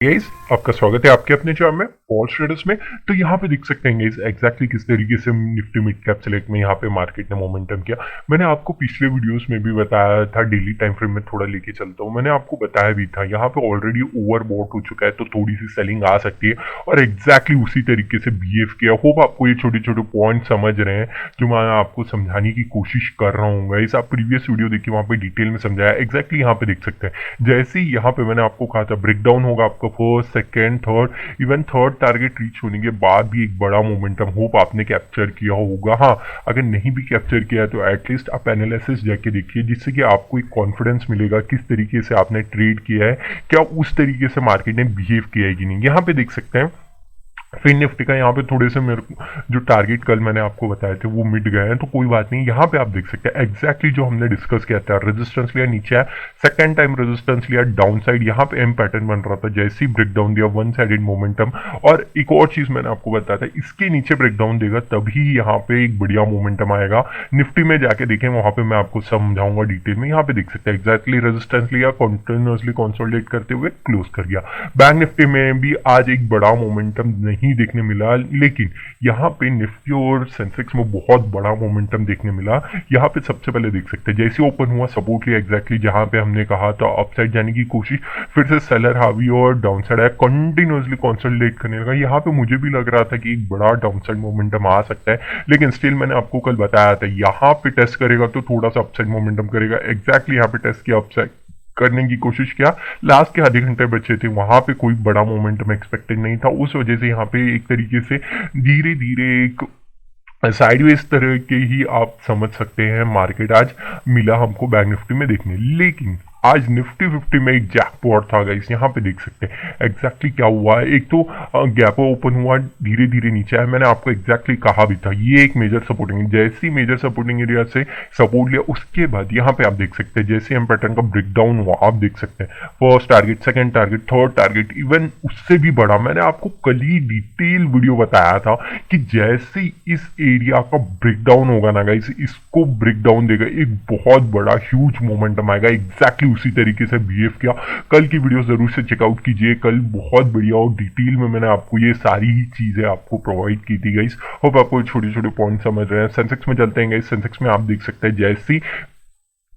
Guys, आपका स्वागत है आपके अपने चैनल में पॉल ट्रेडर्स में। तो यहाँ पे देख सकते हैं गाइस एग्जैक्टली किस तरीके से निफ्टी मिड कैप सेलेक्ट में यहाँ पे मार्केट ने मोमेंटम किया। मैंने आपको पिछले वीडियोस में भी बताया था, डेली टाइम फ्रेम में थोड़ा लेके चलता हूँ। मैंने आपको बताया भी था यहाँ पे ऑलरेडी ओवर बॉट हो चुका है, तो थोड़ी सी सेलिंग आ सकती है और एग्जैक्टली उसी तरीके से बिहेव किया। होप आपको ये छोटे छोटे पॉइंट समझ रहे हैं जो मैं आपको समझाने की कोशिश कर रहा हूँ। गाइस, आप प्रीवियस वीडियो देखिए, वहाँ पे डिटेल में समझाया। एग्जैक्टली यहाँ पे देख सकते हैं जैसे ही यहाँ पे मैंने आपको कहा था ब्रेकडाउन होगा आपका first second third, even third target reach होने के बाद भी एक बड़ा मोमेंटम होप आपने कैप्चर किया होगा। हाँ, अगर नहीं भी कैप्चर किया तो एटलीस्ट आप एनालिसिस जाके देखिए, जिससे कि आपको एक कॉन्फिडेंस मिलेगा किस तरीके से आपने ट्रेड किया है, क्या उस तरीके से मार्केट ने बिहेव किया है कि नहीं। यहाँ पे देख सकते हैं फिर निफ्टी का यहाँ पे थोड़े से मेरे को जो टारगेट कल मैंने आपको बताए थे वो मिट गए हैं, तो कोई बात नहीं। यहाँ पे आप देख सकते हैं एग्जैक्टली जो हमने डिस्कस किया था, रेजिस्टेंस लिया नीचे है, सेकंड टाइम रेजिस्टेंस लिया डाउन साइड, यहाँ पे एम पैटर्न बन रहा था, जैसे ही ब्रेकडाउन दिया वन साइडेड मोमेंटम। और एक और चीज मैंने आपको बताया था, इसके नीचे ब्रेकडाउन देगा तभी यहाँ पे एक बढ़िया मोमेंटम आएगा। निफ्टी में जाके देखें, वहां पे मैं आपको समझाऊंगा डिटेल में। यहाँ पे देख सकते हैं एग्जैक्टली रेजिस्टेंस लिया, कंटिन्यूअसली कंसोलिडेट करते हुए क्लोज कर गया। बैंक निफ्टी में भी आज एक बड़ा मोमेंटम नहीं देखने मिला, लेकिन यहाँ पे निफ्टी और सेंसेक्स में बहुत बड़ा मोमेंटम देखने मिला। यहाँ पे सबसे पहले देख सकते हैं जैसे ओपन हुआ सपोर्ट लिया, एग्जैक्टली जहां पे हमने कहा था अपसाइड जाने की कोशिश, फिर से सेलर हावी और डाउन साइड आया, कंटिन्यूअसली कंसोलिडेट करने लगा। यहाँ पे मुझे भी लग रहा था कि एक बड़ा डाउन साइड मोमेंटम आ सकता है, लेकिन स्टिल मैंने आपको कल बताया था यहाँ पे टेस्ट करेगा तो थोड़ा सा अपसाइड मोमेंटम करेगा। एग्जैक्टली यहाँ पे टेस्ट किया, अपसाइड करने की कोशिश किया, लास्ट के आधे घंटे बचे थे, वहां पे कोई बड़ा मोमेंटम एक्सपेक्टेड नहीं था। उस वजह से यहाँ पे एक तरीके से धीरे धीरे एक साइडवेज तरह के ही आप समझ सकते हैं मार्केट आज मिला हमको बैंक निफ्टी में देखने। लेकिन आज निफ्टी 50 में एक जैकपॉट था गाइस, यहाँ पे देख सकते हैं एग्जैक्टली क्या हुआ है। एक तो गैप ओपन हुआ, धीरे धीरे नीचे आया, मैंने आपको एग्जैक्टली कहा भी था ये एक मेजर सपोर्टिंग, जैसे ही मेजर सपोर्टिंग एरिया से सपोर्ट लिया उसके बाद यहाँ पे आप देख सकते हैं जैसे हम पैटर्न का ब्रेकडाउन हुआ, आप देख सकते हैं first target, second target, third target, even उससे भी बड़ा। मैंने आपको कल ही डिटेल वीडियो बताया था कि जैसे इस एरिया का ब्रेकडाउन होगा ना गाइस, इसको ब्रेकडाउन देगा, एक बहुत बड़ा ह्यूज मोमेंटम आएगा। एग्जैक्टली उसी तरीके से बिहेव किया। कल की वीडियो जरूर से चेकआउट कीजिए, कल बहुत बढ़िया और डिटेल में मैंने आपको ये सारी ही चीजें आपको प्रोवाइड की थी गाइस। होप आपको छोटे छोटे पॉइंट समझ रहे हैं। सेंसेक्स में चलते हैं गाइस, सेंसेक्स में आप देख सकते हैं जैसी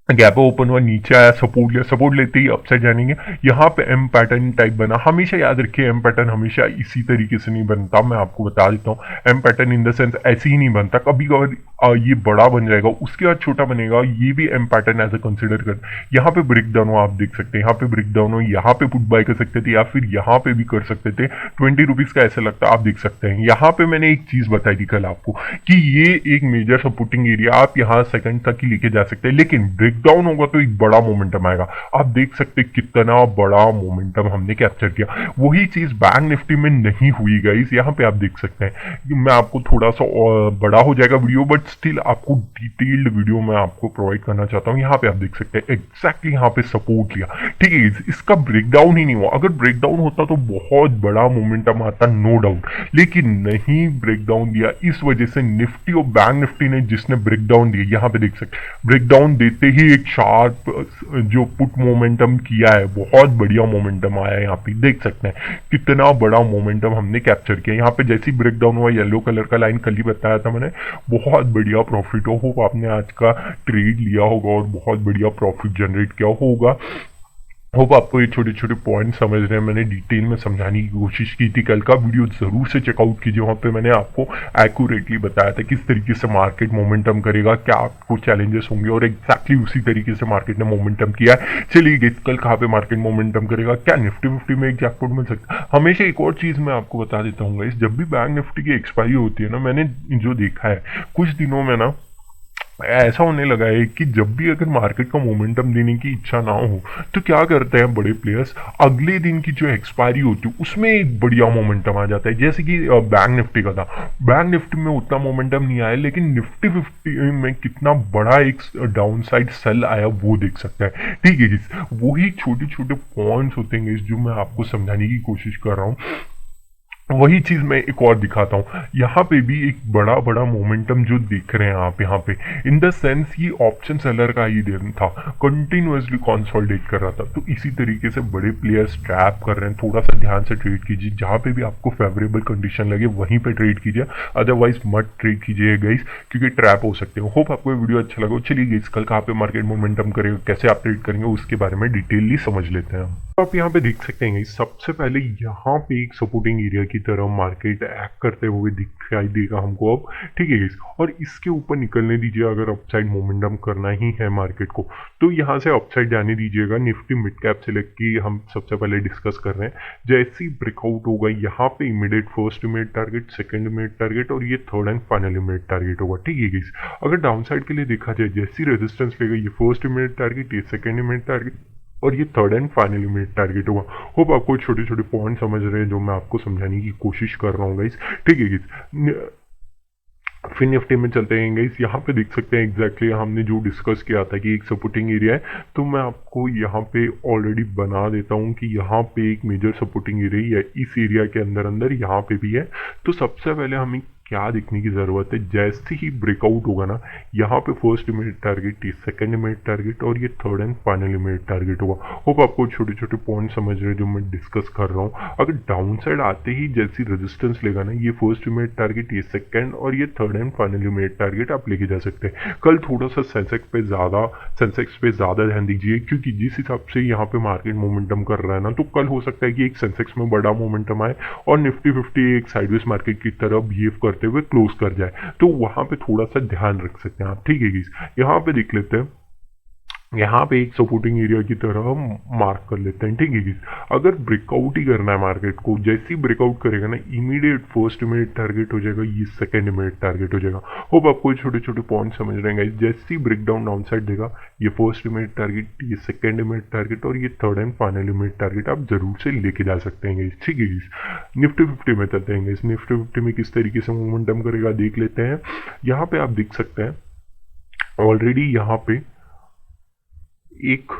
गैप ओपन हुआ, नीचे आया, सपोर्ट लिया, सपोर्ट लेते ही अपसाइड जानेंगे। यहाँ पे एम पैटर्न टाइप बना। हमेशा याद रखिए एम पैटर्न हमेशा इसी तरीके से नहीं बनता, मैं आपको बता देता हूँ। M pattern in the sense ऐसे ही नहीं बनता, कभी कभी ये बड़ा बन जाएगा उसके बाद छोटा बनेगा, ये भी एम पैटर्न ऐसे कंसिडर कर। यहाँ पे ब्रेक डाउन हो, आप देख सकते हैं यहाँ पे ब्रेक डाउन हो, यहाँ पे पुट बाय कर सकते थे या फिर यहाँ पे भी कर सकते थे। 20 रुपीज का ऐसा लगता है, आप देख सकते हैं। यहाँ पे मैंने एक चीज बताई थी कल आपको कि ये एक मेजर सपोर्टिंग एरिया, आप यहाँ सेकंड तक ही लेके जा सकते हैं, लेकिन ब्रेकडाउन होगा तो एक बड़ा मोमेंटम आएगा। आप देख सकते हैं कितना बड़ा मोमेंटम हमने कैप्चर किया। वही चीज बैंक निफ्टी में नहीं हुई गाइस, यहाँ पे आप देख सकते हैं। मैं आपको थोड़ा सा बड़ा हो जाएगा वीडियो, बट स्टिल आपको डिटेल्ड वीडियो मैं आपको प्रोवाइड करना चाहता हूँ। यहाँ पे आप देख सकते हैं एग्जैक्टली यहाँ पे सपोर्ट लिया, ठीक है। इसका ब्रेकडाउन ही नहीं हुआ, अगर ब्रेकडाउन होता तो बहुत बड़ा मोमेंटम आता, नो डाउट, लेकिन नहीं ब्रेकडाउन दिया। इस वजह से निफ्टी और बैंक निफ्टी ने जिसने ब्रेकडाउन दिया, यहाँ पे देख सकते हैं ब्रेकडाउन देते ही एक शार्प जो पुट मोमेंटम किया है, बहुत बढ़िया मोमेंटम आया है। यहाँ पे देख सकते हैं कितना बड़ा मोमेंटम हमने कैप्चर किया। यहाँ पे जैसी ब्रेकडाउन हुआ, येलो कलर का लाइन कल ही बताया था मैंने, बहुत बढ़िया प्रॉफिट हो। होप आपने आज का ट्रेड लिया होगा और बहुत बढ़िया प्रॉफिट जनरेट किया होगा। होप आपको ये छोटे छोटे पॉइंट समझ रहे हैं। मैंने डिटेल में समझाने की कोशिश की थी, कल का वीडियो जरूर से चेकआउट कीजिए, वहाँ पे मैंने आपको एक्यूरेटली बताया था किस तरीके से मार्केट मोमेंटम करेगा, क्या आपको चैलेंजेस होंगे, और एग्जैक्टली उसी तरीके से मार्केट ने मोमेंटम किया है। चलिए कल कहाँ पे मार्केट मोमेंटम करेगा, क्या निफ्टी 50 में एक जैकपॉट मिल सकता है। हमेशा एक और चीज मैं आपको बता देता हूँ, जब भी बैंक निफ्टी की एक्सपायरी होती है ना, मैंने जो देखा है कुछ दिनों में ना ऐसा होने लगा है कि जब भी अगर मार्केट का मोमेंटम देने की इच्छा ना हो तो क्या करते हैं बड़े प्लेयर्स, अगले दिन की जो एक्सपायरी होती है उसमें एक बढ़िया मोमेंटम आ जाता है। जैसे कि बैंक निफ्टी का था, बैंक निफ्टी में उतना मोमेंटम नहीं आया, लेकिन निफ्टी 50 में कितना बड़ा एक डाउन साइड सेल आया वो देख सकते हैं, ठीक है। वही छोटे छोटे पॉइंट्स होते हैं जो मैं आपको समझाने की कोशिश कर रहा हूँ। वही चीज मैं एक और दिखाता हूँ। यहाँ पे भी एक बड़ा बड़ा मोमेंटम जो देख रहे हैं आप यहाँ पे, इन द सेंस ये ऑप्शन सेलर का ही दिन था, कंटिन्यूअसली कंसोलिडेट कर रहा था। तो इसी तरीके से बड़े प्लेयर्स ट्रैप कर रहे हैं, थोड़ा सा ध्यान से ट्रेड कीजिए, जहाँ पे भी आपको फेवरेबल कंडीशन लगे वहीं पे ट्रेड कीजिए, अदरवाइज मत ट्रेड कीजिए गाइस, क्योंकि ट्रैप हो सकते हो। होप आपको वीडियो अच्छा लगा। चलिए गाइस, कल कहाँ पे मार्केट मोमेंटम करेगा, कैसे आप ट्रेड करेंगे, उसके बारे में डिटेलली समझ लेते हैं हम। तो आप यहाँ पे देख सकते हैं सबसे पहले यहाँ पे एक सपोर्टिंग एरिया की तरह मार्केट एक्ट करते हुए दिखाई देगा हमको अब, ठीक है गाइस। और इसके ऊपर निकलने दीजिए, अगर अपसाइड मोमेंटम करना ही है मार्केट को तो यहाँ से अपसाइड जाने दीजिएगा। निफ्टी मिड कैप सेलेक्ट की हम सबसे पहले डिस्कस कर रहे हैं। जैसे ही ब्रेकआउट होगा यहाँ पे immediate first immediate target, second immediate target और ये third and final immediate target होगा, ठीक है गाइस। अगर डाउनसाइड के लिए देखा जाए, जैसी रेजिस्टेंस लेगा ये फर्स्ट इमीडिएट टारगेट, ये सेकंड इमीडिएट टारगेट और ये third and finally mid target होगा। होप आपको छोटे छोटे पॉइंट समझ रहे हैं जो मैं आपको समझाने की कोशिश कर रहा हूँ गाइस, ठीक है गाइस। फिर निफ्टी में चलते हैं गाइस, यहाँ पे देख सकते हैं एग्जैक्टली हमने जो डिस्कस किया था कि एक सपोर्टिंग एरिया है, तो मैं आपको यहाँ पे ऑलरेडी बना देता हूँ कि यहाँ पे एक मेजर सपोर्टिंग एरिया है, इस एरिया के अंदर अंदर यहाँ पे भी है। तो सबसे पहले हमें क्या देखने की ज़रूरत है, जैसे ही ब्रेकआउट होगा ना यहाँ पे फर्स्ट इमीडिएट टारगेट, ये सेकंड इमीडिएट टारगेट और ये third and final immediate target होगा। होप आपको छोटे छोटे पॉइंट समझ रहे हैं जो मैं डिस्कस कर रहा हूँ। अगर डाउन साइड आते ही जैसी रेजिस्टेंस लेगा ना, ये फर्स्ट इमीडिएट टारगेट, ये सेकंड और ये third and final immediate target आप लेके जा सकते हैं। कल थोड़ा सा सेंसेक्स पे ज़्यादा ध्यान दीजिए, क्योंकि जिस हिसाब से यहाँ पे मार्केट मोमेंटम कर रहा है ना, तो कल हो सकता है कि एक सेंसेक्स में बड़ा मोमेंटम आए और निफ्टी 50 एक साइडवेज मार्केट की तरह बिहेव करते हुए क्लोज कर जाए, तो वहां पे थोड़ा सा ध्यान रख सकते हैं आप, ठीक है गाइस। यहाँ पे देख लेते हैं, यहाँ पे एक सपोर्टिंग एरिया की तरह हम मार्क कर लेते हैं, ठीक है गाइस। अगर ब्रेकआउट ही करना है मार्केट को, जैसे ही ब्रेकआउट करेगा ना इमीडिएट फर्स्ट इमीडिएट टारगेट हो जाएगा, ये सेकंड इमीडिएट टारगेट हो जाएगा। होप आपको छोटे छोटे पॉइंट समझ रहे हैं गाइस। जैसे ही ब्रेकडाउन डाउन साइड देगा, ये फर्स्ट इमीडिएट टारगेट, ये सेकंड इमीडिएट टारगेट और ये third and final immediate target आप जरूर से लेके जा सकते हैं गाइस, ठीक है गाइस। निफ्टी 50 में चलते हैं गाइस। निफ्टी 50 में किस तरीके से मोमेंटम करेगा देख लेते हैं। यहाँ पे आप देख सकते हैं ऑलरेडी यहाँ पे एक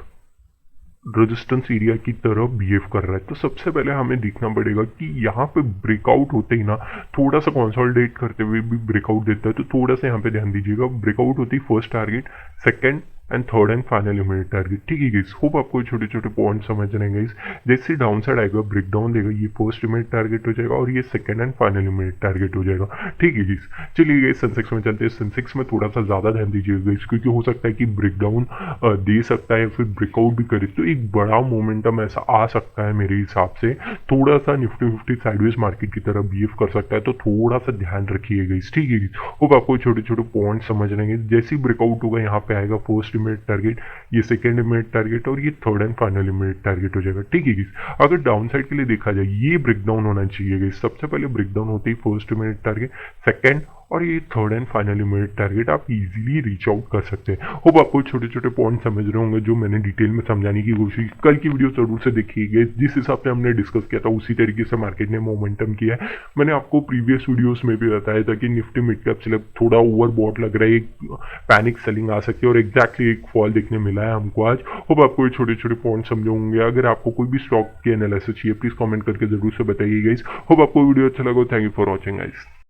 रेजिस्टेंस एरिया की तरह बिहेव कर रहा है। तो सबसे पहले हमें देखना पड़ेगा कि यहाँ पे ब्रेकआउट होते ही ना, थोड़ा सा कंसोलिडेट करते हुए भी ब्रेकआउट देता है, तो थोड़ा सा यहाँ पे ध्यान दीजिएगा। ब्रेकआउट होती है first target, second and third and final immediate target, ठीक है गाइस। होप आपको छोटे छोटे पॉइंट समझ रहे हैं गाइस। जैसे डाउन साइड आएगा, ब्रेकडाउन देगा, ये फर्स्ट इमीडिएट टारगेट हो जाएगा और ये second and final immediate target हो जाएगा, ठीक है गाइस। चलिए गाइस सेंसेक्स में चलते हैं। सेंसेक्स में थोड़ा सा ज़्यादा ध्यान दीजिएगा गाइस, क्योंकि हो सकता है कि ब्रेकडाउन दे सकता है, फिर ब्रेकआउट भी करे, तो एक बड़ा मोमेंटम ऐसा आ सकता है मेरे हिसाब से। थोड़ा सा निफ्टी 50 साइडवेज मार्केट की तरह बिहेव कर सकता है, तो थोड़ा सा ध्यान रखिएगा गाइस, ठीक है गाइस। होप आपको छोटे छोटे पॉइंट समझ रहे हैं। जैसे ही ब्रेकआउट होगा यहाँ पे आएगा फर्स्ट इमीडिएट टारगेट, ये सेकंड इमीडिएट टारगेट और ये third and final immediate target हो जाएगा, ठीक है गाइस। अगर डाउन साइड के लिए देखा जाए, ये ब्रेकडाउन होना चाहिए गाइस। सबसे पहले ब्रेकडाउन होते ही फर्स्ट इमीडिएट टारगेट, सेकंड और ये third and final immediate target आप इजीली रीच आउट कर सकते हैं। होप आपको छोटे छोटे पॉइंट समझ रहे होंगे जो मैंने डिटेल में समझाने की कोशिश। कल की वीडियो जरूर से देखिएगा, जिस हिसाब से हमने डिस्कस किया था उसी तरीके से मार्केट ने मोमेंटम किया है। मैंने आपको प्रीवियस वीडियोस में भी बताया था कि निफ्टी मिड कैप सेलेक्ट थोड़ा ओवरबॉट लग रहा है, एक पैनिक सेलिंग आ सकती है और एग्जैक्टली एक फॉल देखने मिला है हमको आज। होप आपको ये छोटे छोटे पॉइंट समझे होंगे। अगर आपको कोई भी स्टॉक की एनालिसिस चाहिए प्लीज कमेंट करके जरूर से बताइए गाइस। होप आपको वीडियो अच्छा लगा। Thank you for watching guys.